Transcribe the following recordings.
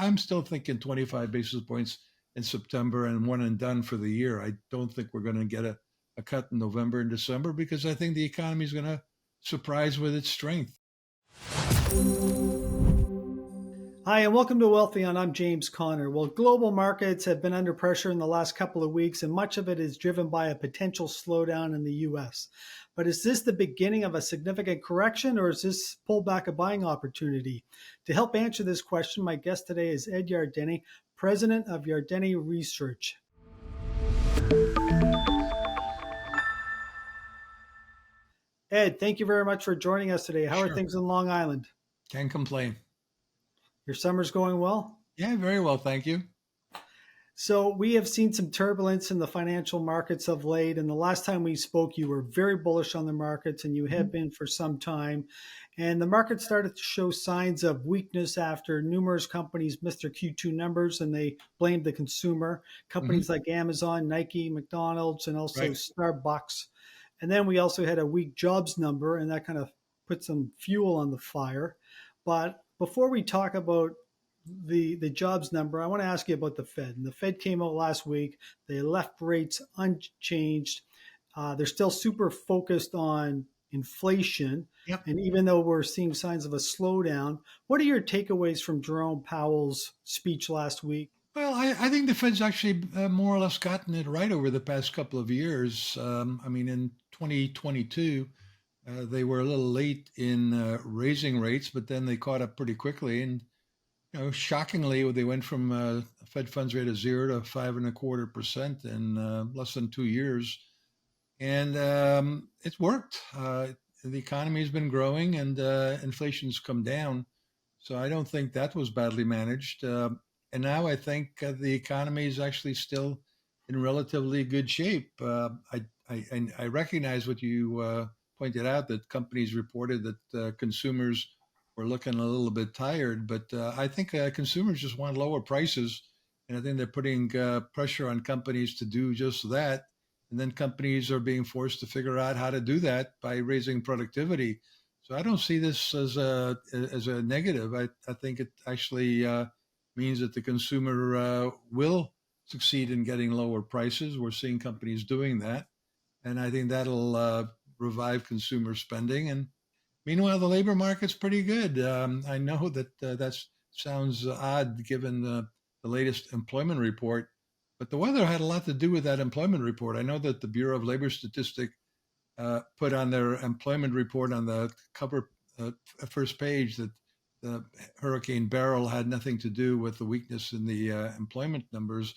I'm still thinking 25 basis points in September and one and done for the year. I don't think we're going to get a cut in November and December because I think the economy is going to surprise with its strength. Hi, and welcome to Wealthion. I'm James Connor. Well, global markets have been under pressure in the last couple of weeks, and much of it is driven by a potential slowdown in the U.S. But is this the beginning of a significant correction, or is this pullback a buying opportunity? To help answer this question, my guest today is Ed Yardeni, president of Yardeni Research. Ed, thank you very much for joining us today. How are Sure. things in Long Island? Can't complain. Your summer's going well? Yeah, very well. Thank you. So we have seen some turbulence in the financial markets of late. And the last time we spoke, you were very bullish on the markets, and you have been for some time. And the market started to show signs of weakness after numerous companies missed their Q2 numbers, and they blamed the consumer. Hmm. Companies like Amazon, Nike, McDonald's, and also Right. Starbucks. And then we also had a weak jobs number, and that kind of put some fuel on the fire. But before we talk about the jobs number, I want to ask you about the Fed. And the Fed came out last week. They left rates unchanged. They're still super focused on inflation. Yep. And even though we're seeing signs of a slowdown, what are your takeaways from Jerome Powell's speech last week? Well, I think the Fed's actually more or less gotten it right over the past couple of years. I mean, in 2022, they were a little late in raising rates, but then they caught up pretty quickly. And shockingly, they went from a Fed funds rate of 0 to 5.25% in less than 2 years, and it's worked. The economy has been growing, and inflation's come down. So I don't think that was badly managed. And now I think the economy is actually still in relatively good shape. I recognize what you pointed out, that companies reported that consumers were looking a little bit tired, but I think consumers just want lower prices. And I think they're putting pressure on companies to do just that. And then companies are being forced to figure out how to do that by raising productivity. So I don't see this as a negative. I think it actually means that the consumer will succeed in getting lower prices. We're seeing companies doing that, and I think that'll revive consumer spending. And meanwhile, the labor market's pretty good. I know that that sounds odd given the latest employment report, but the weather had a lot to do with that employment report. I know that the Bureau of Labor Statistics put on their employment report on the cover first page that the Hurricane Beryl had nothing to do with the weakness in the employment numbers.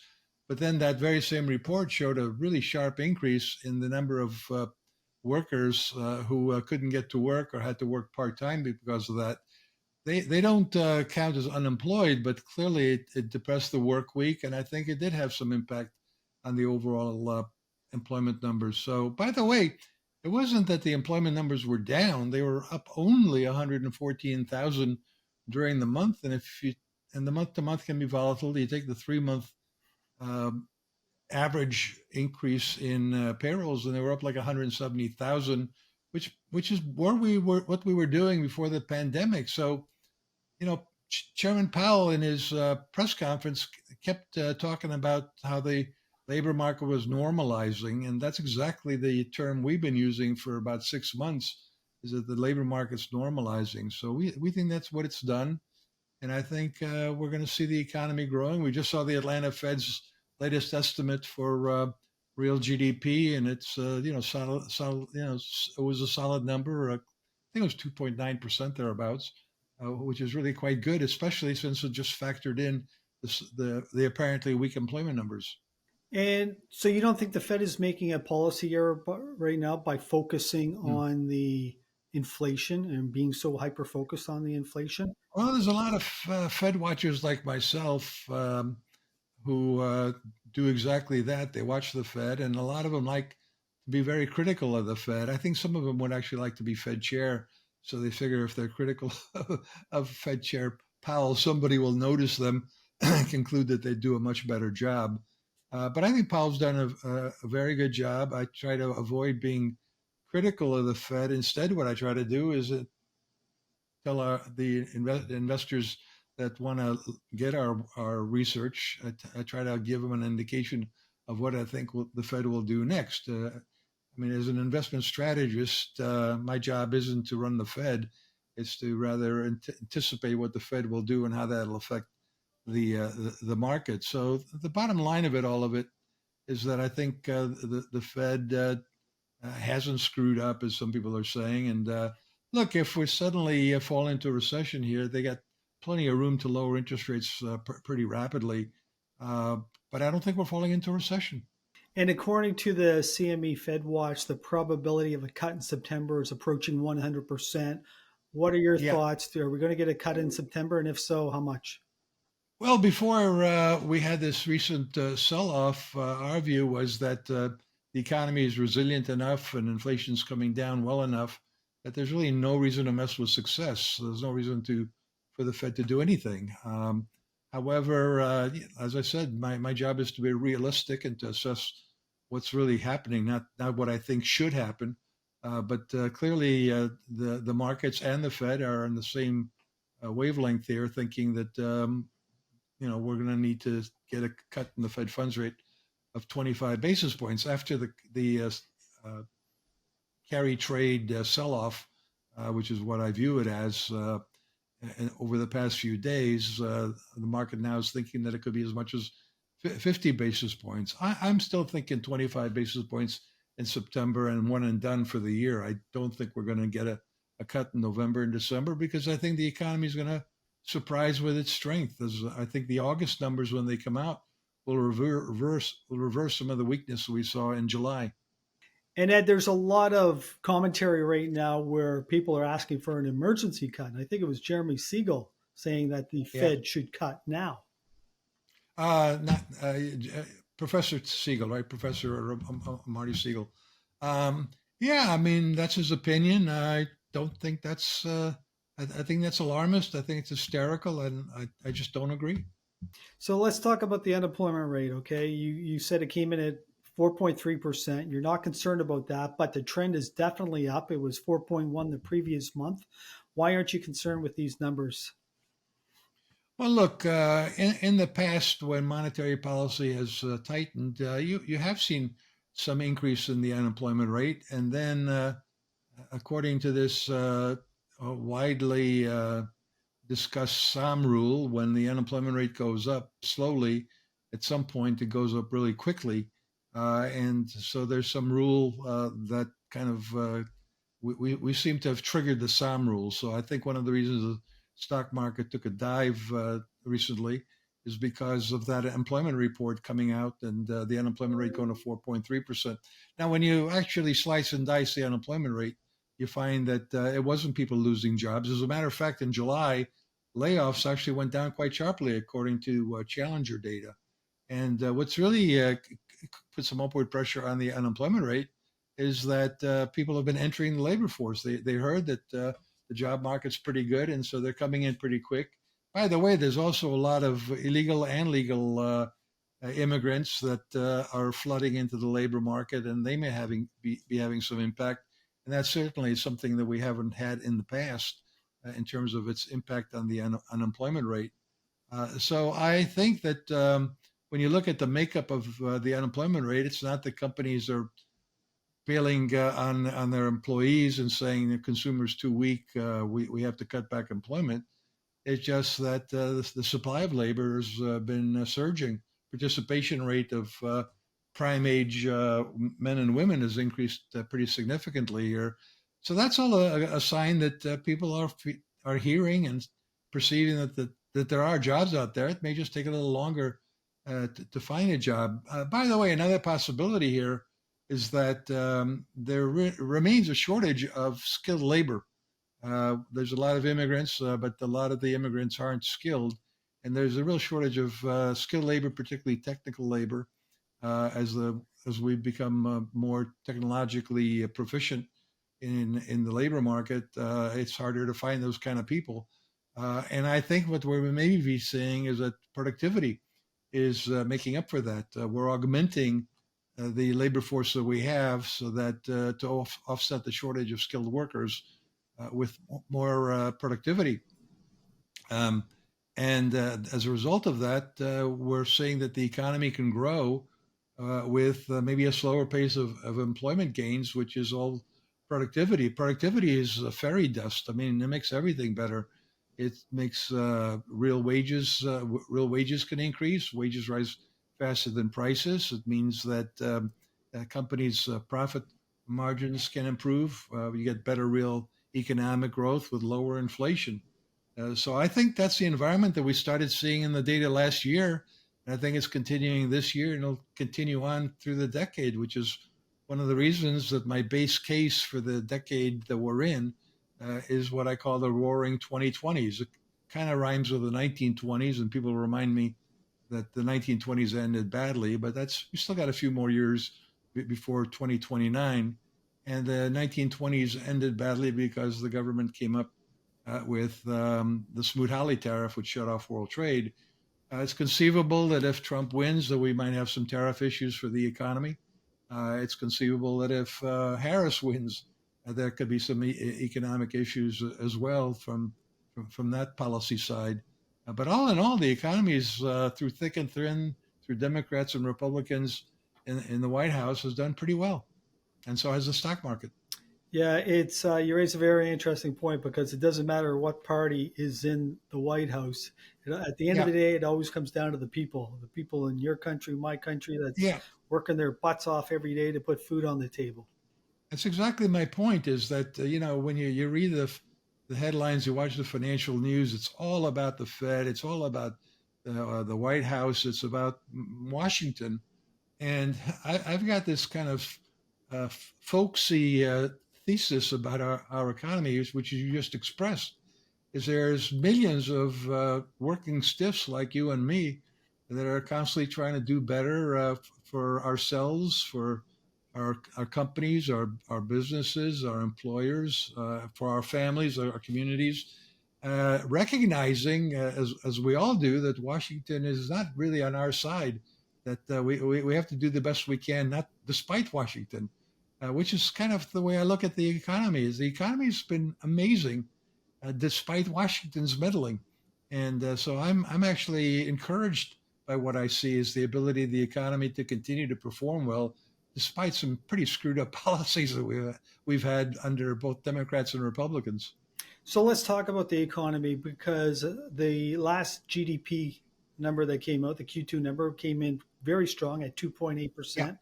But then that very same report showed a really sharp increase in the number of workers who couldn't get to work or had to work part time because of that. They don't count as unemployed, but clearly it depressed the work week, and I think it did have some impact on the overall employment numbers. So, by the way, it wasn't that the employment numbers were down; they were up only 114,000 during the month. And the month to month can be volatile. You take the 3 month um, average increase in payrolls, and they were up like 170,000, which is where we were, what we were doing before the pandemic. So, Chairman Powell in his press conference kept talking about how the labor market was normalizing, and that's exactly the term we've been using for about 6 months. Is that the labor market's normalizing? So we think that's what it's done. And I think we're going to see the economy growing. We just saw the Atlanta Fed's latest estimate for real GDP, and it's solid. It was a solid number. I think it was 2.9% thereabouts, which is really quite good, especially since it just factored in the apparently weak employment numbers. And so you don't think the Fed is making a policy error right now by focusing Mm. on the inflation and being so hyper focused on the inflation? Well, there's a lot of Fed watchers like myself who do exactly that. They watch the Fed, and a lot of them like to be very critical of the Fed. I think some of them would actually like to be Fed chair. So they figure if they're critical of Fed Chair Powell, somebody will notice them and conclude that they do a much better job. But I think Powell's done a very good job. I try to avoid being critical of the Fed. Instead, what I try to do is tell the investors that want to get our research. I try to give them an indication of what I think the Fed will do next. I mean, as an investment strategist, my job isn't to run the Fed; it's to rather anticipate what the Fed will do and how that'll affect the market. So the bottom line of it, all of it, is that I think the Fed hasn't screwed up, as some people are saying. And look, if we suddenly fall into a recession here, they got plenty of room to lower interest rates pretty rapidly. Uh, but I don't think we're falling into a recession. And according to the CME Fed Watch, the probability of a cut in September is approaching 100%. What are your Yeah. thoughts? Are we going to get a cut in September? And if so, how much? Well, before we had this recent sell-off, our view was that the economy is resilient enough and inflation's coming down well enough that there's really no reason to mess with success. There's no reason to for the Fed to do anything. However, as I said, my job is to be realistic and to assess what's really happening, not what I think should happen. But clearly, the markets and the Fed are on the same wavelength here, thinking that we're going to need to get a cut in the Fed funds rate of 25 basis points after uh, carry trade sell-off, which is what I view it as. And over the past few days, the market now is thinking that it could be as much as 50 basis points. I'm still thinking 25 basis points in September and one and done for the year. I don't think we're going to get a cut in November and December because I think the economy is going to surprise with its strength. As I think the August numbers, when they come out, will reverse some of the weakness we saw in July. And Ed, there's a lot of commentary right now where people are asking for an emergency cut. And I think it was Jeremy Siegel saying that the Yeah. Fed should cut now. Not Professor Siegel, right? Professor Marty Siegel. Yeah, I mean that's his opinion. I don't think that's. I think that's alarmist. I think it's hysterical, and I just don't agree. So let's talk about the unemployment rate. Okay, you said it came in at 4.3%. You're not concerned about that, but the trend is definitely up. It was 4.1 the previous month. Why aren't you concerned with these numbers? Well, look, in the past, when monetary policy has tightened, you have seen some increase in the unemployment rate, and then according to this widely discussed SOM rule, when the unemployment rate goes up slowly, at some point it goes up really quickly. And so there's some rule that kind of we seem to have triggered the SOM rule. So I think one of the reasons the stock market took a dive recently is because of that employment report coming out and the unemployment rate going to 4.3%. Now, when you actually slice and dice the unemployment rate, you find that it wasn't people losing jobs. As a matter of fact, in July, layoffs actually went down quite sharply, according to Challenger data. And what's really put some upward pressure on the unemployment rate is that people have been entering the labor force. They heard that the job market's pretty good, and so they're coming in pretty quick. By the way, there's also a lot of illegal and legal immigrants that are flooding into the labor market, and they may be having some impact. And that's certainly something that we haven't had in the past in terms of its impact on the unemployment rate. So I think that when you look at the makeup of the unemployment rate, it's not that companies are bailing on their employees and saying the consumer's too weak, we have to cut back employment. It's just that the supply of labor has been surging. Participation rate of prime age men and women has increased pretty significantly here. So that's all a sign that people are hearing and perceiving that there are jobs out there. It may just take a little longer to find a job. By the way, another possibility here is that there remains a shortage of skilled labor. There's a lot of immigrants, but a lot of the immigrants aren't skilled, and there's a real shortage of skilled labor, particularly technical labor, as we become more technologically proficient in the labor market. It's harder to find those kind of people, and I think what we're maybe seeing is that productivity is making up for that. We're augmenting the labor force that we have so that to offset the shortage of skilled workers with more productivity. Um, And as a result of that, we're seeing that the economy can grow with maybe a slower pace of employment gains, which is all productivity. Productivity is fairy dust. I mean, it makes everything better. It makes real wages can increase. Wages rise faster than prices. It means that companies' profit margins can improve. You get better real economic growth with lower inflation. So I think that's the environment that we started seeing in the data last year. And I think it's continuing this year and it'll continue on through the decade, which is one of the reasons that my base case for the decade that we're in is what I call the roaring 2020s. It kind of rhymes with the 1920s, and people remind me that the 1920s ended badly, but that's we still got a few more years before 2029. And the 1920s ended badly because the government came up with the Smoot-Hawley tariff, which shut off world trade. It's conceivable that if Trump wins, that we might have some tariff issues for the economy. It's conceivable that if Harris wins, there could be some economic issues as well from that policy side. But all in all, the economy is through thick and thin, through Democrats and Republicans in the White House, has done pretty well, and so has the stock market. Yeah, it's you raise a very interesting point because it doesn't matter what party is in the White House. At the end of Yeah, the day, it always comes down to the people in your country, my country, that's yeah. working their butts off every day to put food on the table. That's exactly my point. Is that when you read the headlines, you watch the financial news. It's all about the Fed. It's all about the White House. It's about Washington. And I've got this kind of folksy thesis about our economy, which you just expressed. Is there's millions of working stiffs like you and me that are constantly trying to do better for ourselves, for our companies, our businesses, our employers, for our families, our communities, recognizing, as we all do, that Washington is not really on our side, that we have to do the best we can, not despite Washington, which is kind of the way I look at the economy. Is the economy has been amazing despite Washington's meddling. And so I'm actually encouraged by what I see is the ability of the economy to continue to perform well, despite some pretty screwed up policies that we've had under both Democrats and Republicans. So let's talk about the economy because the last GDP number that came out, the Q2 number, came in very strong at Yeah, 2.8%,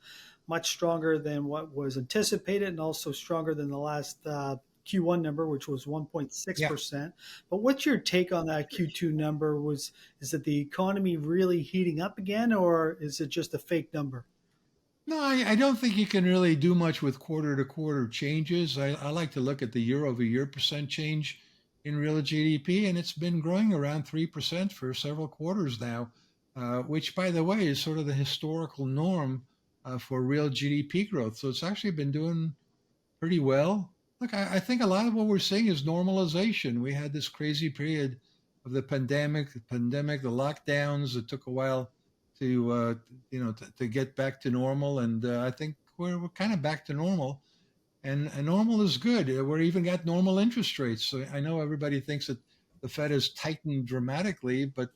much stronger than what was anticipated and also stronger than the last Q1 number, which was yeah. 1.6%. But what's your take on that Q2 number? Is it the economy really heating up again, or is it just a fake number? No, I don't think you can really do much with quarter to quarter changes. I like to look at the year over year percent change in real GDP, and it's been growing around 3% for several quarters now, which, by the way, is sort of the historical norm for real GDP growth. So it's actually been doing pretty well. Look, I think a lot of what we're seeing is normalization. We had this crazy period of the pandemic, the lockdowns. It took a while to to get back to normal, and I think we're kind of back to normal. And normal is good. We're even got normal interest rates. So I know everybody thinks that the Fed has tightened dramatically, but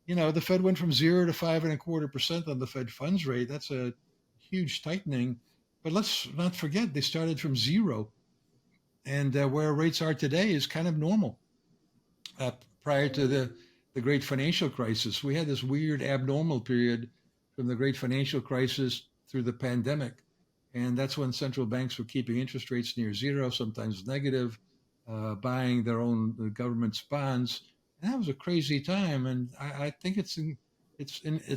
the Fed went from 0 to 5.25% on the Fed funds rate. That's a huge tightening. But let's not forget they started from zero, and where rates are today is kind of normal. Uh, Prior to the great financial crisis, we had this weird abnormal period from the great financial crisis through the pandemic, and that's when central banks were keeping interest rates near zero, sometimes negative, buying their own government's bonds, and that was a crazy time. And I think it's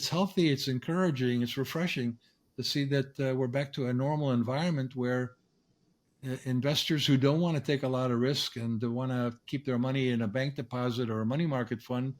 healthy, it's encouraging, it's refreshing to see that we're back to a normal environment where investors who don't want to take a lot of risk and want to keep their money in a bank deposit or a money market fund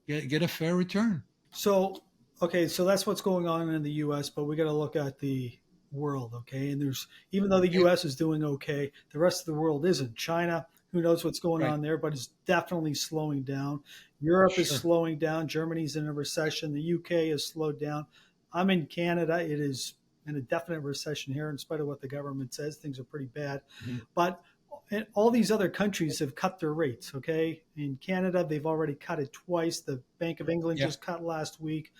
get a fair return. So, okay, so that's what's going on in the US, but we got to look at the world, okay? And even though the Okay. US is doing okay, the rest of the world isn't. China, who knows what's going Right. on there, but it's definitely slowing down. Europe is Sure. slowing down. Germany's in a recession. The UK has slowed down. I'm in Canada. It is in a definite recession here, in spite of what the government says. Things are pretty bad. Mhm. But and all these other countries have cut their rates. Okay, in Canada, they've already cut it twice. The Bank of England Yeah. just cut last week.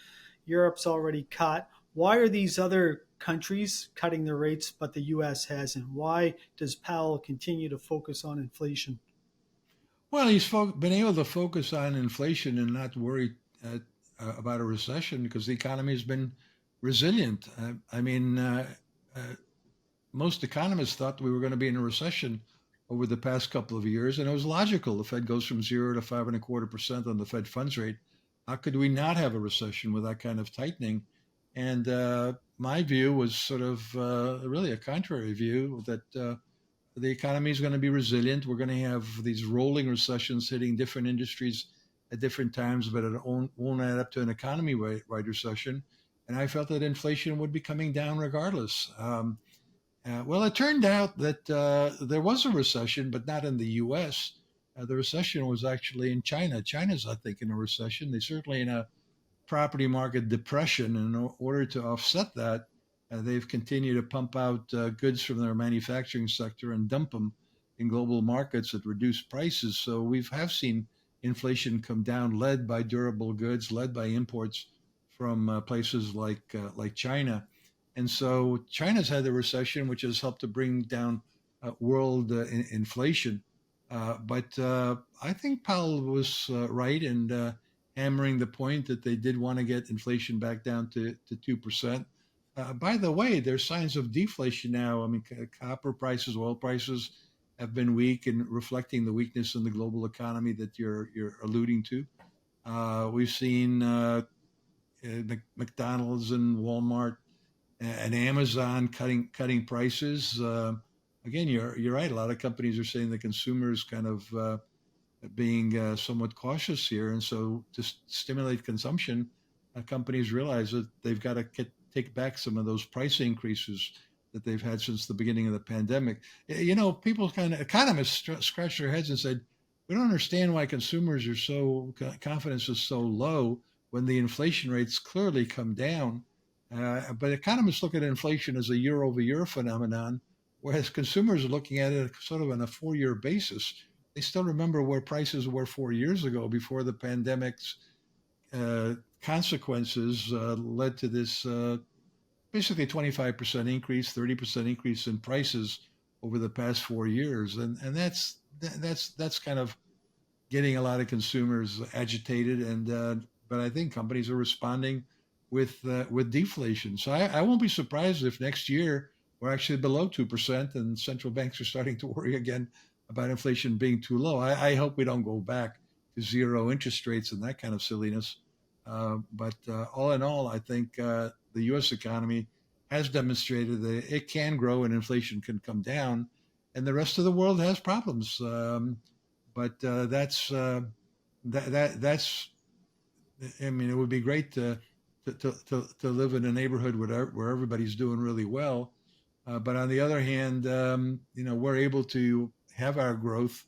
Europe's already cut. Why are these other countries cutting their rates, but the U.S. hasn't? Why does Powell continue to focus on inflation? Well, he's been able to focus on inflation and not worry about a recession because the economy has been resilient. I mean, uh, most economists thought we were going to be in a recession over the past couple of years, and it was logical. The Fed goes from 0 to 5.25% on the Fed funds rate. How could we not have a recession with that kind of tightening? And my view was sort of really a contrary view that the economy is going to be resilient. We're going to have these rolling recessions hitting different industries at different times, but it won't add up to an economy-wide recession. And I felt that inflation would be coming down regardless. Well, it turned out that there was a recession, but not in the U.S. The recession was actually in China. China's, I think, in a recession. They're certainly in a property market depression. And in order to offset that, they've continued to pump out goods from their manufacturing sector and dump them in global markets at reduced prices. So we have seen inflation come down, led by durable goods, led by imports from places like China. And so China's had the recession, which has helped to bring down world inflation. But I think Powell was right and hammering the point that they did want to get inflation back down to 2%. By the way, there's signs of deflation now. I mean, copper prices, oil prices have been weak and reflecting the weakness in the global economy that you're alluding to. We've seen McDonald's and Walmart and Amazon cutting prices. Again, you're right. A lot of companies are saying the consumers kind of being somewhat cautious here, and so to stimulate consumption, companies realize that they've got to take back some of those price increases that they've had since the beginning of the pandemic. You know, people kind of economists scratch their heads and said, "We don't understand why consumers are so confidence is so low when the inflation rates clearly come down." But economists look at inflation as a year-over-year phenomenon, whereas consumers are looking at it sort of on a four-year basis. They still remember where prices were 4 years ago before the pandemic's consequences led to this basically 25% increase, 30% increase in prices over the past 4 years. And that's kind of getting a lot of consumers agitated. And but I think companies are responding with deflation. So I won't be surprised if next year we're actually below 2%, and central banks are starting to worry again about inflation being too low. I hope we don't go back to zero interest rates and that kind of silliness. But all in all, I think the U.S. economy has demonstrated that it can grow and inflation can come down, and the rest of the world has problems. But that's. I mean, it would be great to live in a neighborhood where everybody's doing really well. But on the other hand, we're able to have our growth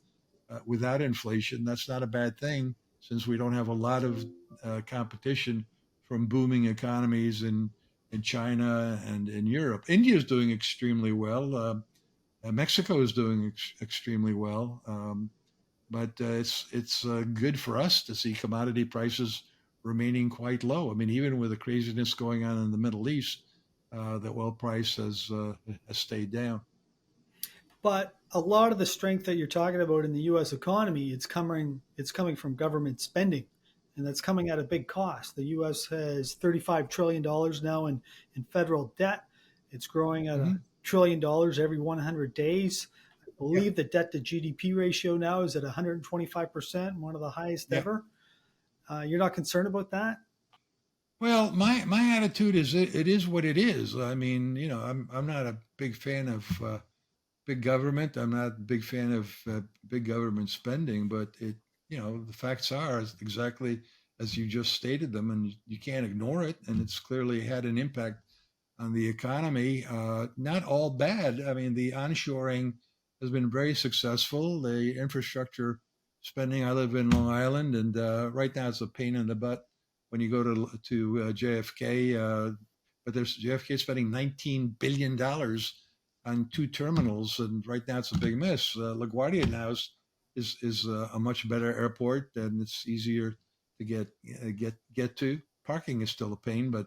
without inflation. That's not a bad thing since we don't have a lot of competition from booming economies in China and in Europe. India is doing extremely well. Mexico is doing extremely well. But it's good for us to see commodity prices remaining quite low. I mean, even with the craziness going on in the Middle East, the oil price has stayed down. But a lot of the strength that you're talking about in the U.S. economy, it's coming from government spending, and that's coming at a big cost. The U.S. has $35 trillion now in federal debt. It's growing at Hmm. $1 trillion every 100 days. I Yeah, believe the debt to GDP ratio now is at 125%, one of the highest yeah. ever. You're not concerned about that? Well, my attitude is it is what it is. I mean, I'm not a big fan of big government. I'm not a big fan of big government spending, but the facts are exactly as you just stated them, and you can't ignore it. And it's clearly had an impact on the economy. Not all bad. I mean, the onshoring has been very successful. The infrastructure spending. I live in Long Island, and right now it's a pain in the butt when you go to JFK. But there's JFK spending $19 billion on two terminals, and right now it's a big mess. LaGuardia now is a much better airport, and it's easier to get to. Parking is still a pain, but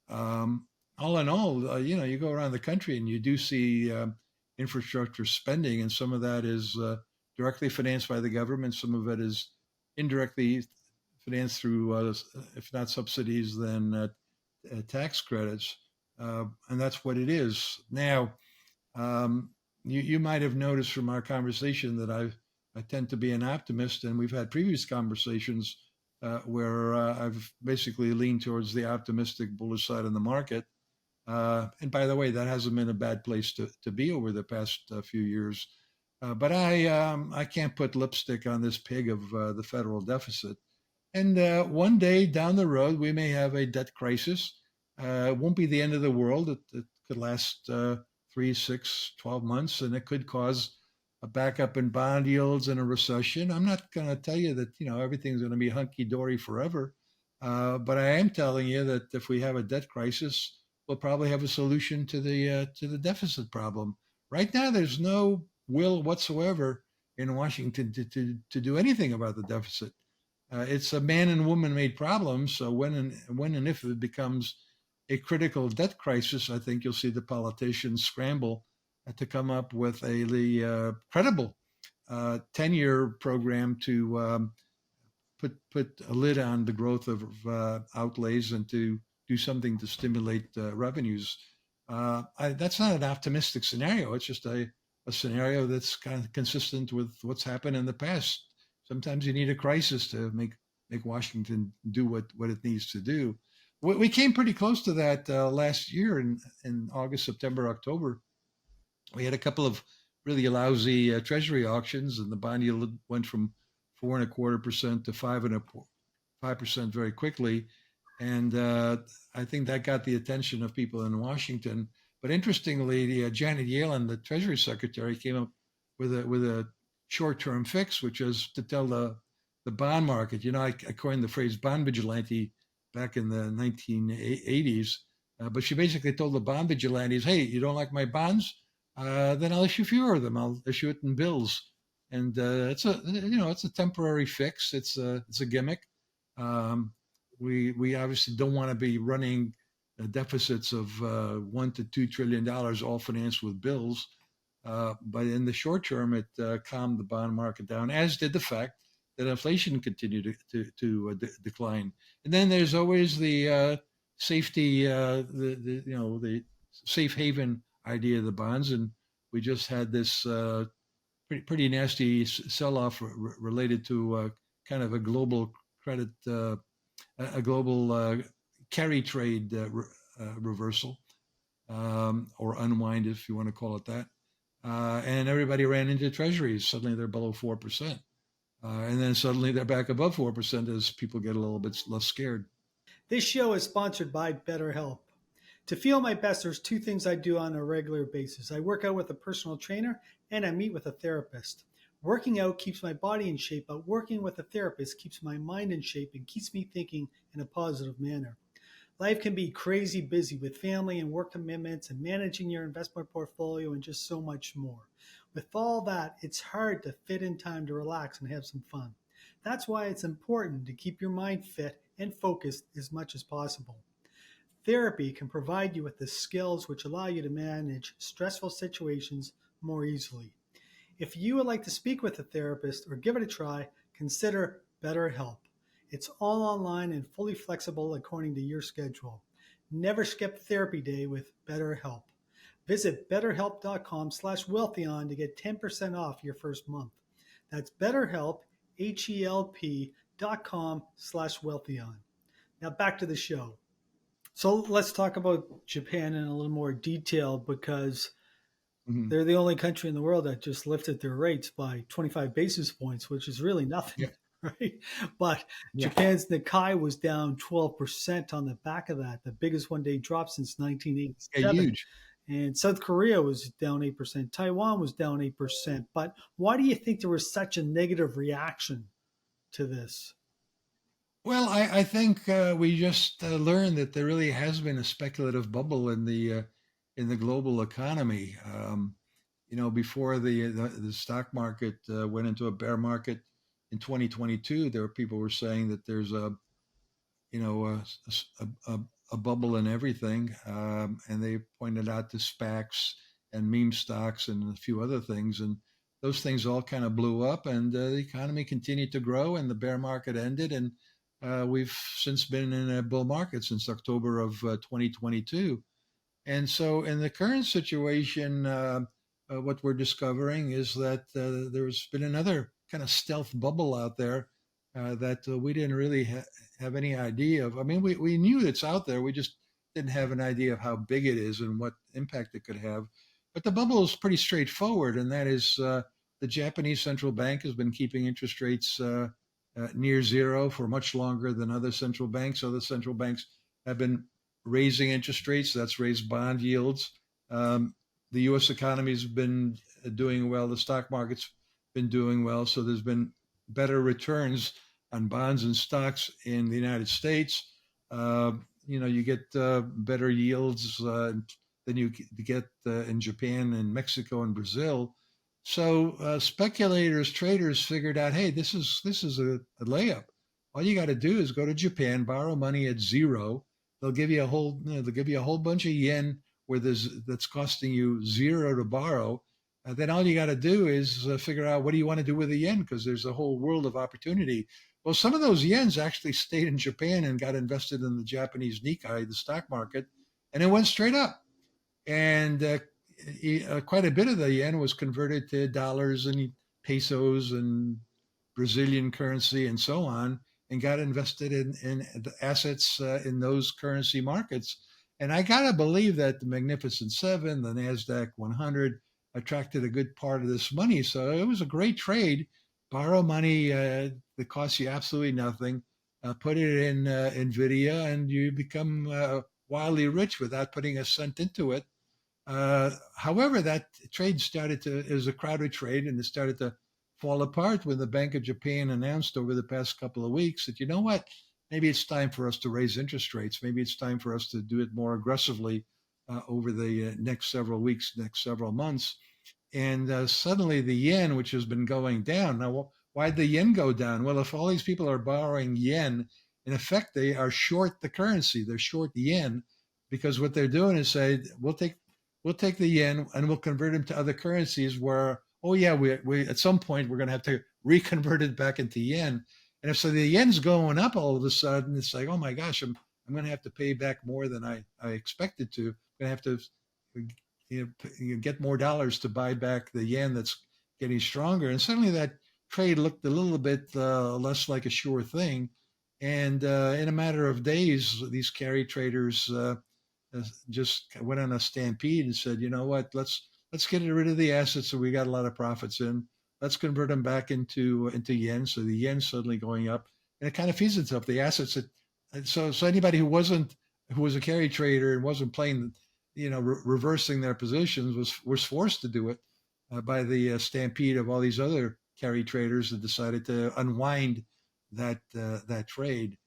um, all in all, you go around the country and you do see infrastructure spending, and some of that is directly financed by the government. Some of it is indirectly financed through, if not subsidies, then tax credits, and that's what it is. Now, you might have noticed from our conversation that I tend to be an optimist, and we've had previous conversations where I've basically leaned towards the optimistic bullish side of the market. And by the way, that hasn't been a bad place to be over the past few years. But I can't put lipstick on this pig of the federal deficit. And one day down the road, we may have a debt crisis. It won't be the end of the world. It could last 3, 6, 12 months, and it could cause a backup in bond yields and a recession. I'm not going to tell you that everything's going to be hunky dory forever, but I am telling you that if we have a debt crisis, we'll probably have a solution to the deficit problem. Right now, there's no will whatsoever in Washington to do anything about the deficit. It's a man and woman made problem. So when and if it becomes a critical debt crisis, I think you'll see the politicians scramble to come up with a credible 10-year program to put a lid on the growth of outlays and to do something to stimulate revenues. That's not an optimistic scenario. It's just a scenario that's kind of consistent with what's happened in the past. Sometimes you need a crisis to make Washington do what it needs to do. We came pretty close to that last year in August, September, October. We had a couple of really lousy Treasury auctions, and the bond yield went from 4.25% to 5% very quickly. And I think that got the attention of people in Washington. But interestingly, Janet Yellen, the Treasury Secretary, came up with a short-term fix, which is to tell the bond market. I coined the phrase "bond vigilante" back in the 1980s, but she basically told the bond vigilantes, "Hey, you don't like my bonds? Then I'll issue fewer of them. I'll issue it in bills." And it's a temporary fix. It's a gimmick. Um, we obviously don't want to be running deficits of $1 to $2 trillion all financed with bills. But in the short term, it calmed the bond market down, as did the fact that inflation continued to decline. And then there's always the safety, the safe haven idea of the bonds, and we just had this pretty nasty sell-off related to kind of a global credit, a global carry trade reversal, or unwind, if you want to call it that. And everybody ran into treasuries. Suddenly they're below 4%. And then suddenly they're back above 4% as people get a little bit less scared. This show is sponsored by BetterHelp. To feel my best, there's two things I do on a regular basis. I work out with a personal trainer and I meet with a therapist. Working out keeps my body in shape, but working with a therapist keeps my mind in shape and keeps me thinking in a positive manner. Life can be crazy busy with family and work commitments and managing your investment portfolio and just so much more. With all that, it's hard to fit in time to relax and have some fun. That's why it's important to keep your mind fit and focused as much as possible. Therapy can provide you with the skills which allow you to manage stressful situations more easily. If you would like to speak with a therapist or give it a try, consider BetterHelp. It's all online and fully flexible according to your schedule. Never skip therapy day with BetterHelp. Visit betterhelp.com/Wealthion to get 10% off your first month. That's BetterHelp, HELP.com/Wealthion. Now back to the show. So let's talk about Japan in a little more detail because Mm-hmm. they're the only country in the world that just lifted their rates by 25 basis points, which is really Yeah, nothing, right? But yeah, Japan's Nikkei was down 12% on the back of that, the biggest one-day drop since yeah, 1987. huge. And South Korea was down 8%. Taiwan was down 8%. But why do you think there was such a negative reaction to this? Well, I think we just learned that there really has been a speculative bubble in the global economy. Before the stock market went into a bear market in 2022, there were people were saying that there's a bubble in everything, and they pointed out the SPACs and meme stocks and a few other things, and those things all kind of blew up, and the economy continued to grow, and the bear market ended, and we've since been in a bull market since October of 2022. And so, in the current situation, what we're discovering is that there's been another kind of stealth bubble out there that we didn't really have any idea of. I mean, we knew it's out there, we just didn't have an idea of how big it is and what impact it could have. But the bubble is pretty straightforward, and that is the Japanese central bank has been keeping interest rates near zero for much longer than other central banks. Other central banks have been raising interest rates. That's raised bond yields. The U.S. economy has been doing well. The stock market's been doing well. So there's been better returns on bonds and stocks in the United States. Uh, you get better yields than you get in Japan and Mexico and Brazil. So speculators, traders figured out, hey, this is a layup. All you got to do is go to Japan, borrow money at zero. They'll give you a whole bunch of yen where that's costing you zero to borrow. Then all you got to do is figure out what do you want to do with the yen, because there's a whole world of opportunity. Well, some of those yens actually stayed in Japan and got invested in the Japanese Nikkei, the stock market, and it went straight up. And quite a bit of the yen was converted to dollars and pesos and Brazilian currency and so on, and got invested in the assets in those currency markets. And I got to believe that the Magnificent Seven, the NASDAQ 100, attracted a good part of this money. So it was a great trade. Borrow money that costs you absolutely nothing, put it in NVIDIA, and you become wildly rich without putting a cent into it. However, that trade it was a crowded trade, and it started to fall apart when the Bank of Japan announced over the past couple of weeks that, you know what, maybe it's time for us to raise interest rates. Maybe it's time for us to do it more aggressively over the next several weeks, next several months. And suddenly the yen, which has been going down. Now, why'd the yen go down? Well, if all these people are borrowing yen, in effect, they are short the currency. They're short yen because what they're doing is say, we'll take the yen and we'll convert them to other currencies where, oh yeah, we at some point we're going to have to reconvert it back into yen. And if so the yen's going up all of a sudden, it's like, oh my gosh, I'm going to have to pay back more than I expected to. I'm going to have to get more dollars to buy back the yen that's getting stronger. And suddenly that trade looked a little bit less like a sure thing. And in a matter of days, these carry traders just went on a stampede and said, you know what, let's get rid of the assets that we got a lot of profits in. Let's convert them back into yen. So the yen suddenly going up, and it kind of feeds itself. The assets that so anybody who was a carry trader and wasn't playing, reversing their positions was forced to do it by the stampede of all these other carry traders that decided to unwind that trade.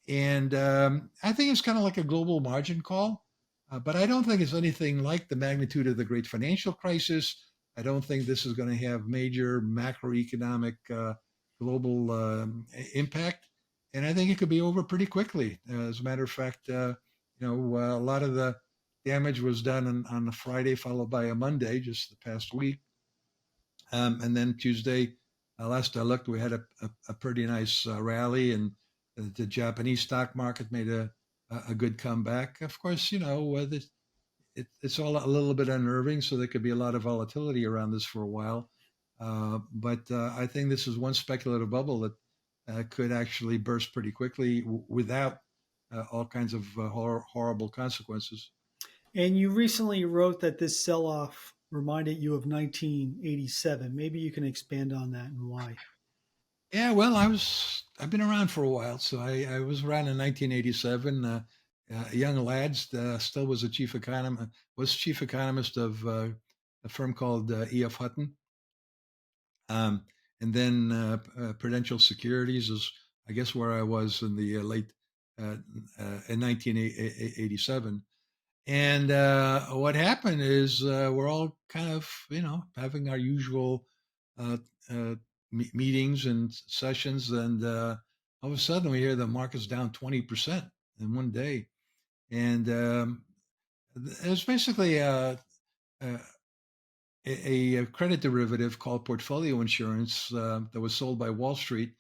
And I think it's kind of like a global margin call, but I don't think it's anything like the magnitude of the great financial crisis. I don't think this is going to have major macroeconomic global impact, and I think it could be over pretty quickly. As a matter of fact, a lot of the damage was done on a Friday, followed by a Monday, just the past week, and then Tuesday. Last I looked, we had a pretty nice rally, and the Japanese stock market made a good comeback. Of course, it's all a little bit unnerving, so there could be a lot of volatility around this for a while. But I think this is one speculative bubble that could actually burst pretty quickly without all kinds of horrible consequences. And you recently wrote that this sell off reminded you of 1987. Maybe you can expand on that and why. Yeah, well, I've been around for a while, so I was around in 1987. A young lad, still was chief economist of a firm called E.F. Hutton, um, and then Prudential Securities is, I guess, where I was in the late in 1987. And what happened is we're all kind of, having our usual uh, uh, meetings and sessions, and all of a sudden we hear the market's down 20% in one day. And it was basically a, a credit derivative called portfolio insurance that was sold by Wall Street.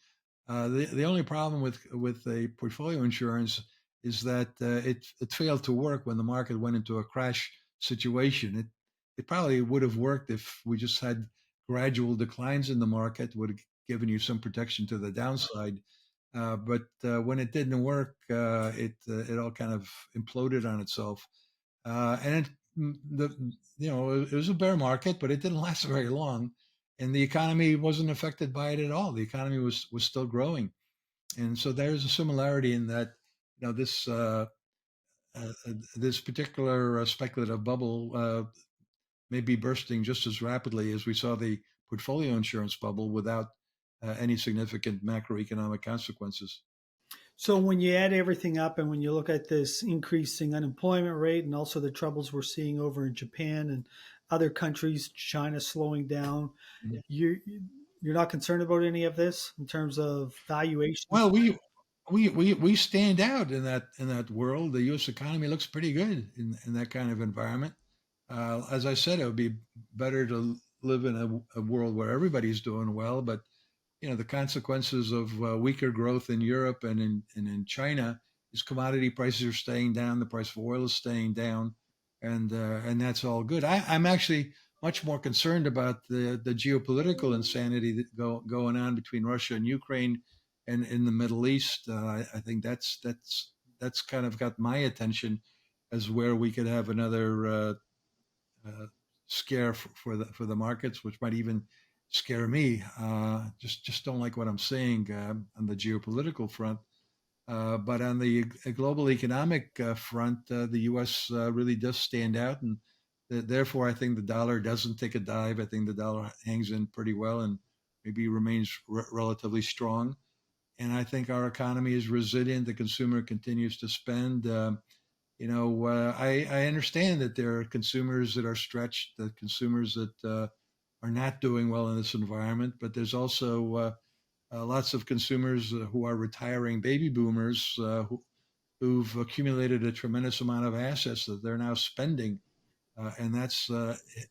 The only problem with a portfolio insurance is that it failed to work when the market went into a crash situation. It probably would have worked if we just had gradual declines in the market, would have given you some protection to the downside. But when it didn't work, it all kind of imploded on itself. And it, the it was a bear market, but it didn't last very long, and the economy wasn't affected by it at all. The economy was still growing, and so there's a similarity in that this particular speculative bubble may be bursting just as rapidly as we saw the portfolio insurance bubble without any significant macroeconomic consequences. So when you add everything up and when you look at this increasing unemployment rate and also the troubles we're seeing over in Japan and other countries, China slowing down, you you're not concerned about any of this in terms of valuations? Well, we stand out in that world. The U.S. economy looks pretty good in that kind of environment. As I said, it would be better to live in a world where everybody's doing well, but the consequences of weaker growth in Europe and in China is commodity prices are staying down, the price of oil is staying down, and that's all good. I'm actually much more concerned about the geopolitical insanity that going on between Russia and Ukraine and in the Middle East. I think that's kind of got my attention as where we could have another uh, scare for the markets, which might even scare me. Just don't like what I'm seeing on the geopolitical front. But on the global economic front, the U.S. Really does stand out, and therefore I think the dollar doesn't take a dive. I think the dollar hangs in pretty well and maybe remains relatively strong. And I think our economy is resilient. The consumer continues to spend. I understand that there are consumers that are stretched, the consumers that are not doing well in this environment, but there's also lots of consumers who are retiring baby boomers who've accumulated a tremendous amount of assets that they're now spending, and that's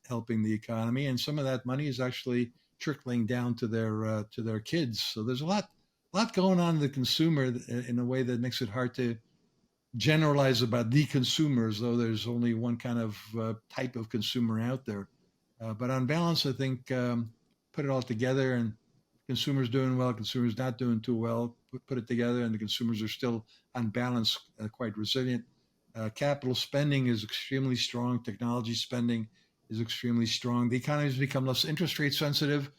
helping the economy. And some of that money is actually trickling down to their kids. So there's a lot going on in the consumer in a way that makes it hard to generalize about the consumers, though there's only one kind of type of consumer out there. But on balance, I think put it all together, and consumers doing well, consumers not doing too well. Put it together, and the consumers are still on balance quite resilient. Capital spending is extremely strong. Technology spending is extremely strong. The economy has become less interest rate sensitive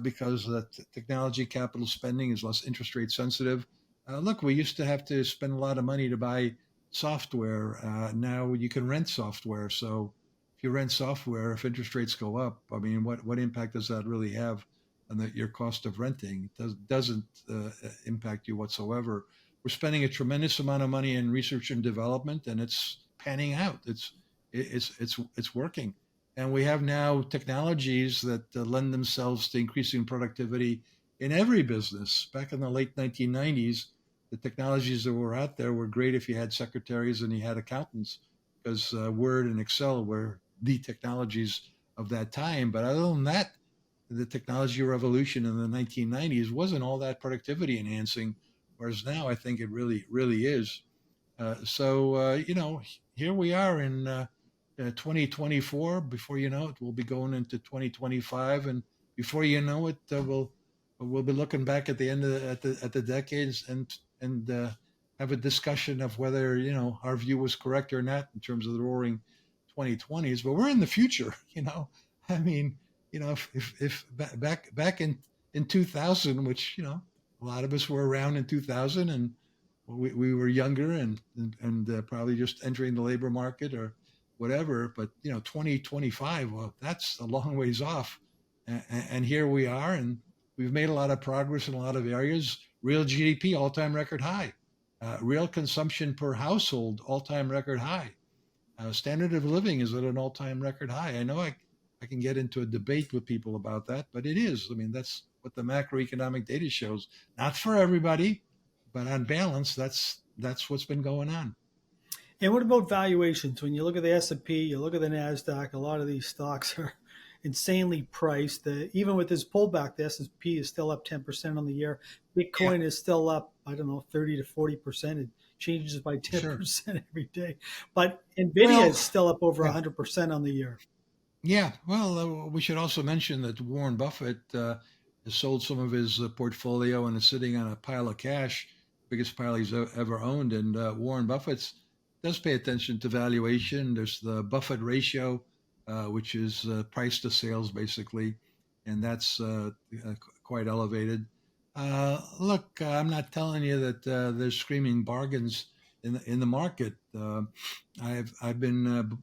because technology capital spending is less interest rate sensitive. Look, we used to have to spend a lot of money to buy software. Now you can rent software. So if you rent software, if interest rates go up, I mean, what impact does that really have on your cost of renting? Doesn't impact you whatsoever. We're spending a tremendous amount of money in research and development, and it's panning out. It's working, and we have now technologies that lend themselves to increasing productivity in every business. Back in the late 1990s, the technologies that were out there were great if you had secretaries and you had accountants, because Word and Excel were the technologies of that time. But other than that, the technology revolution in the 1990s wasn't all that productivity enhancing, whereas now I think it really is. So here we are in 2024. Before you know it, we'll be going into 2025, and before you know it, we'll be looking back at the end of the decades and have a discussion of whether our view was correct or not in terms of the roaring 2020s. But we're in the future. I mean, if back in 2000, which a lot of us were around in 2000, and we were younger and probably just entering the labor market or whatever. But 2025, well, that's a long ways off, and here we are, and we've made a lot of progress in a lot of areas. Real GDP all-time record high, real consumption per household all-time record high. Standard of living is at an all-time record high. I know I can get into a debate with people about that, but it is. I mean, that's what the macroeconomic data shows. Not for everybody, but on balance, that's what's been going on. And what about valuations? When you look at the S&P, you look at the Nasdaq, a lot of these stocks are insanely priced. Even with this pullback, the S&P is still up 10% on the year. Yeah, Bitcoin is still up, I don't know, 30 to 40%. It changes by sure. 10% every day. But Nvidia Well, is still up over yeah. 100% on the year. Yeah, well, we should also mention that Warren Buffett has sold some of his portfolio and is sitting on a pile of cash, biggest pile he's ever owned. And Warren Buffett does pay attention to valuation. There's the Buffett ratio, which is price to sales, basically, and that's quite elevated. Look, I'm not telling you that there's screaming bargains in the market. I've been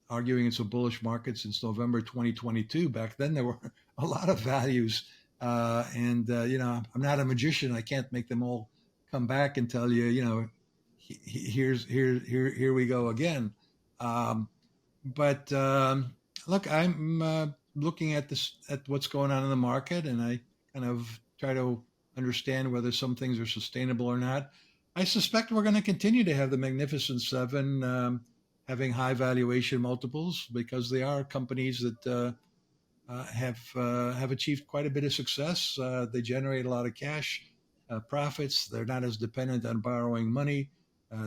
arguing it's a bullish market since November 2022. Back then, there were a lot of values, and I'm not a magician. I can't make them all come back and tell you, here we go again. Um, but look, I'm looking at this at what's going on in the market, and I kind of try to understand whether some things are sustainable or not. I suspect we're going to continue to have the Magnificent Seven having high valuation multiples because they are companies that have achieved quite a bit of success. They generate a lot of cash profits. They're not as dependent on borrowing money.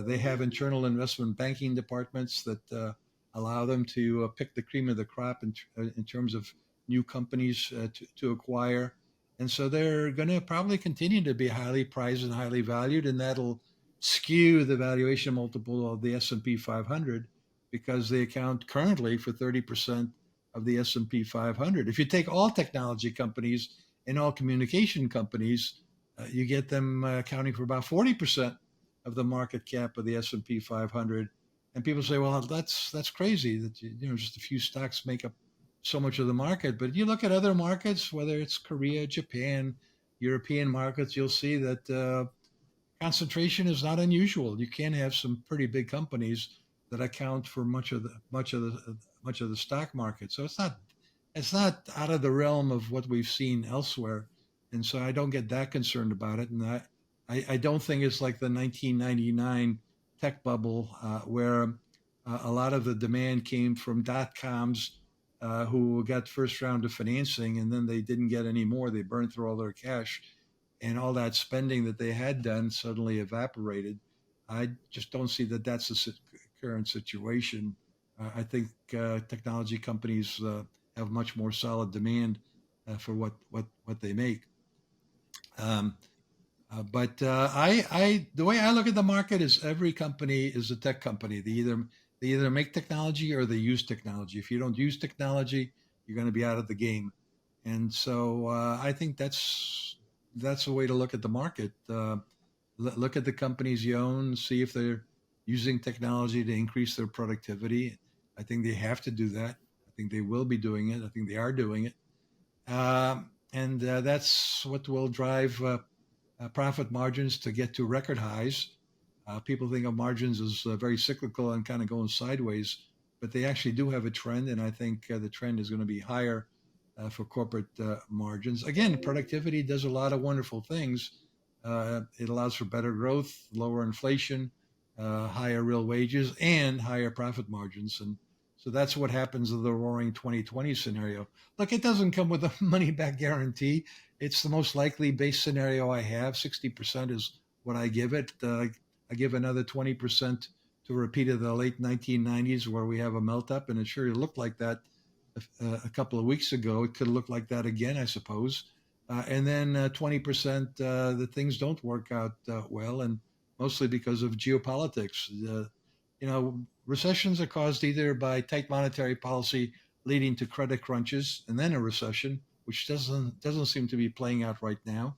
They have internal investment banking departments that allow them to pick the cream of the crop in terms of new companies to acquire. And so they're going to probably continue to be highly prized and highly valued, and that'll skew the valuation multiple of the S&P 500 because they account currently for 30% of the S&P 500. If you take all technology companies and all communication companies, you get them accounting for about 40% of the market cap of the S&P 500. And people say, well, that's crazy that just a few stocks make up so much of the market. But you look at other markets, whether it's Korea, Japan, European markets, you'll see that concentration is not unusual. You can have some pretty big companies that account for much of the stock market. So it's not out of the realm of what we've seen elsewhere. And so I don't get that concerned about it. And I don't think it's like the 1999 tech bubble where a lot of the demand came from dot coms who got first round of financing and then they didn't get any more. They burned through all their cash and all that spending that they had done suddenly evaporated. I just don't see that that's the current situation. I think technology companies have much more solid demand for what they make. Um, but the way I look at the market is every company is a tech company. They either make technology or they use technology. If you don't use technology, you're going to be out of the game. And so I think that's a way to look at the market. Look at the companies you own, see if they're using technology to increase their productivity. I think they have to do that. I think they will be doing it. I think they are doing it. And that's what will drive profit margins to get to record highs. People think of margins as very cyclical and kind of going sideways, but they actually do have a trend, and I think the trend is going to be higher for corporate margins. Again, productivity does a lot of wonderful things. It allows for better growth, lower inflation, higher real wages, and higher profit margins. And so that's what happens in the roaring 2020 scenario. Look, it doesn't come with a money back guarantee. It's the most likely base scenario I have. 60% is what I give it. I give another 20% to a repeat of the late 1990s where we have a melt up, and it sure looked like that a couple of weeks ago. It could look like that again, I suppose. And then 20% that things don't work out well, and mostly because of geopolitics. Recessions are caused either by tight monetary policy leading to credit crunches, and then a recession, which doesn't seem to be playing out right now,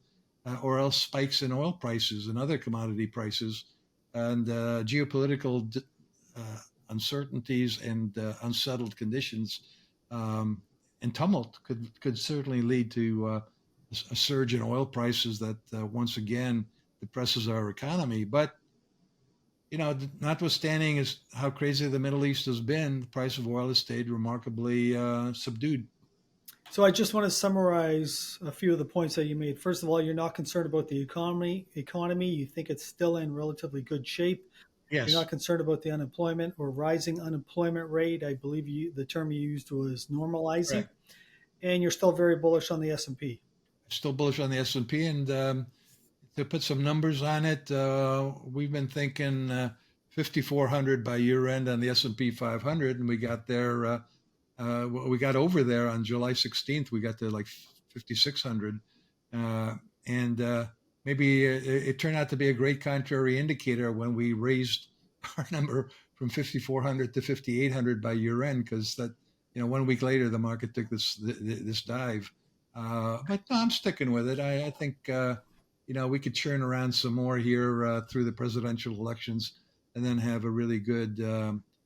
or else spikes in oil prices and other commodity prices, and geopolitical uncertainties and unsettled conditions um, and tumult could certainly lead to a surge in oil prices that once again depresses our economy. But notwithstanding is how crazy the Middle East has been, the price of oil has stayed remarkably subdued. So I just want to summarize a few of the points that you made. First of all, you're not concerned about the economy. You think it's still in relatively good shape. You're not Yes, concerned about the unemployment or rising unemployment rate. I believe the term you used was normalizing, correct. and you're still very bullish on the S&P. Still bullish on the S&P, and to put some numbers on it, we've been thinking 5,400 by year end on the S&P 500, and we got there. We got over there on July 16th. We got to like 5,600, and maybe it turned out to be a great contrary indicator when we raised our number from 5,400 to 5,800 by year end, because that 1 week later the market took this dive. But no, I'm sticking with it. I think we could churn around some more here through the presidential elections, and then have a really good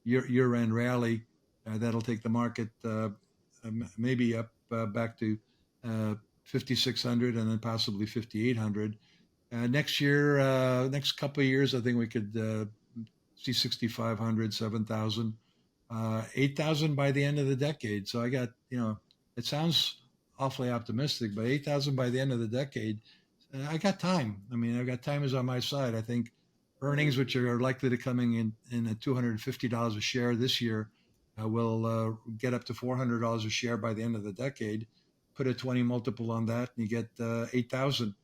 year end rally that'll take the market maybe up back to 5,600 and then possibly 5,800. Next year, next couple of years, I think we could see 6,500, 7,000, 8,000 by the end of the decade. So I got, it sounds awfully optimistic, but 8,000 by the end of the decade, I got time. I mean, I got time is on my side. I think earnings, which are likely to coming in at $250 a share this year, will get up to $400 a share by the end of the decade. Put a 20 multiple on that, and you get 8,000.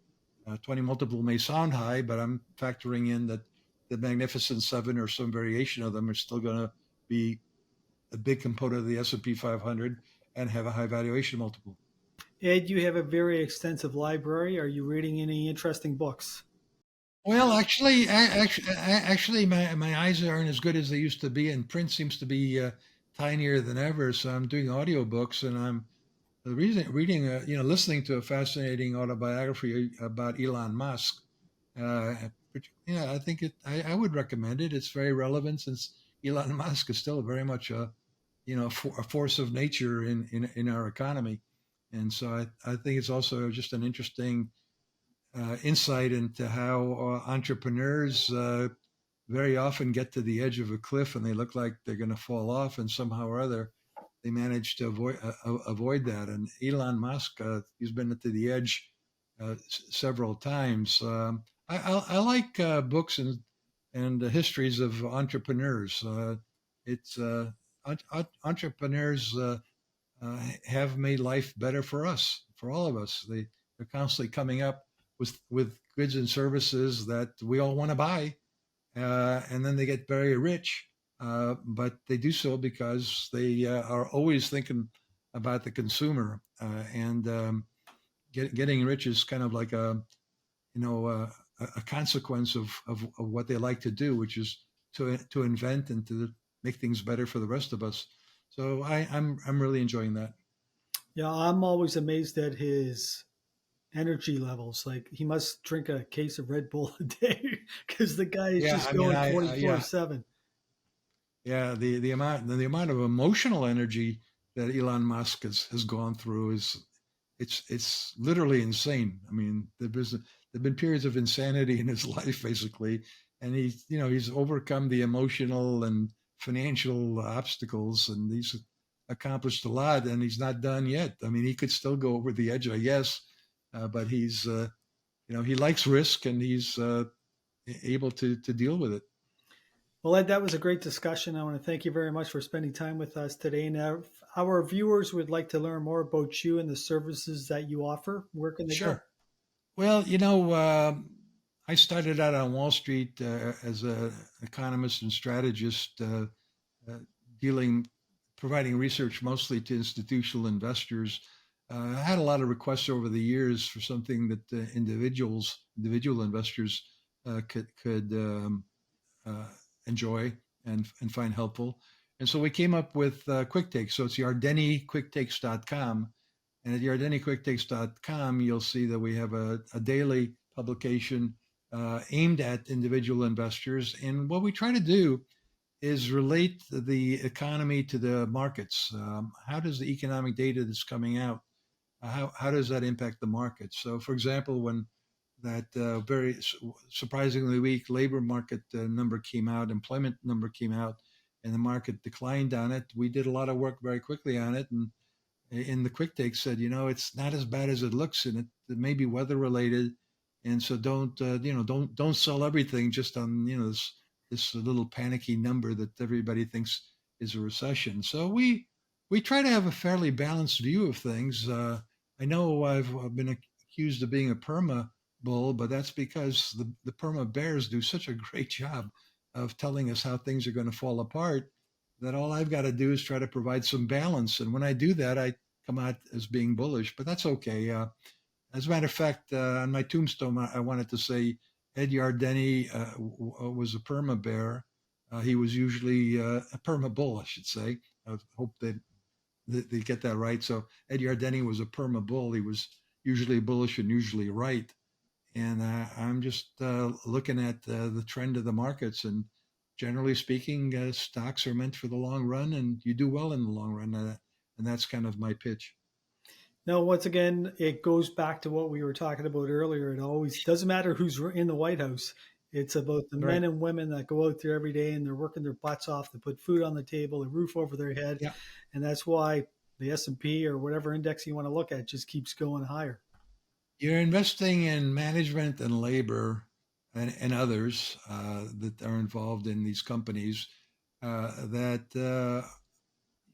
20 multiple may sound high, but I'm factoring in that the Magnificent Seven or some variation of them are still going to be a big component of the S&P 500 and have a high valuation multiple. Ed, you have a very extensive library. Are you reading any interesting books? Well, actually, my eyes aren't as good as they used to be, and print seems to be tinier than ever. So I'm doing audiobooks, and I'm reading, listening to a fascinating autobiography about Elon Musk. Which, I think I would recommend it. It's very relevant since Elon Musk is still very much a force of nature in our economy, and so I think it's also just an interesting insight into how entrepreneurs very often get to the edge of a cliff and they look like they're going to fall off, and somehow or other they manage to avoid that. And Elon Musk, he's been to the edge several times. I like books and the histories of entrepreneurs. It's Entrepreneurs have made life better for us, for all of us. They're constantly coming up with goods and services that we all want to buy, and then they get very rich. But they do so because they are always thinking about the consumer, and getting rich is kind of like you know uh, a consequence of what they like to do, which is to invent and to make things better for the rest of us. So I'm really enjoying that. Yeah, I'm always amazed at his energy levels. Like he must drink a case of Red Bull a day because the guy is Yeah, just I mean, going yeah, 24/7. yeah. The amount of emotional energy that Elon Musk has gone through is it's literally insane. I mean, there've been periods of insanity in his life, basically, and he's overcome the emotional and financial obstacles, and he's accomplished a lot, and he's not done yet. I mean, he could still go over the edge, I guess, but he's he likes risk, and he's able to deal with it. Well, Ed, that was a great discussion. I want to thank you very much for spending time with us today. Now, if our viewers would like to learn more about you and the services that you offer, where can they go? Sure. Well, I started out on Wall Street as an economist and strategist, uh, dealing, providing research mostly to institutional investors. I had a lot of requests over the years for something that individual investors could uh, enjoy and find helpful. And so we came up with Quick Takes. So it's YardeniQuickTakes.com. And at YardeniQuickTakes.com, you'll see that we have a daily publication aimed at individual investors. And what we try to do is relate the economy to the markets. How does the economic data that's coming out, how does that impact the markets? So, for example, when that very surprisingly weak labor market number came out, employment number came out, and the market declined on it. We did a lot of work very quickly on it, and in the quick take said, it's not as bad as it looks, and it may be weather related, and so don't sell everything just on this little panicky number that everybody thinks is a recession. So we try to have a fairly balanced view of things. I know I've been accused of being a perma bull, but that's because the perma bears do such a great job of telling us how things are going to fall apart that all I've got to do is try to provide some balance. And when I do that, I come out as being bullish, but that's okay. As a matter of fact, on my tombstone, I wanted to say Ed Yardeni was a perma bear. He was usually a perma bull, I should say. I hope they get that right. So Ed Yardeni was a perma bull. He was usually bullish and usually right. And I'm just looking at the trend of the markets. And generally speaking, stocks are meant for the long run, and you do well in the long run. And that's kind of my pitch. Now, once again, it goes back to what we were talking about earlier. It always doesn't matter who's in the White House. It's about the Right. men and women that go out there every day and they're working their butts off to put food on the table, a roof over their head, Yeah. and that's why the S&P or whatever index you want to look at just keeps going higher. You're investing in management and labor and others that are involved in these companies that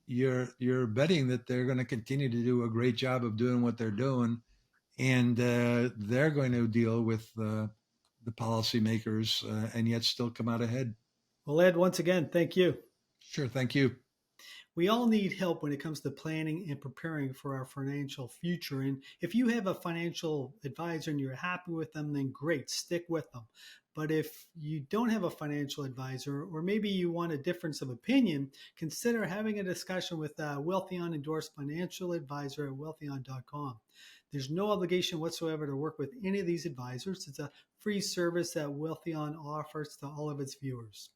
you're betting that they're going to continue to do a great job of doing what they're doing, and they're going to deal with the policymakers and yet still come out ahead. Well, Ed, once again, thank you. Sure, thank you. We all need help when it comes to planning and preparing for our financial future. And if you have a financial advisor and you're happy with them, then great, stick with them. But if you don't have a financial advisor, or maybe you want a difference of opinion, consider having a discussion with a Wealthion endorsed financial advisor at wealthion.com. There's no obligation whatsoever to work with any of these advisors. It's a free service that Wealthion offers to all of its viewers.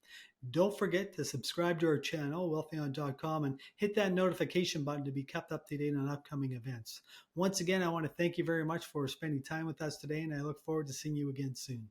Don't forget to subscribe to our channel, wealthion.com, and hit that notification button to be kept up to date on upcoming events. Once again, I want to thank you very much for spending time with us today, and I look forward to seeing you again soon.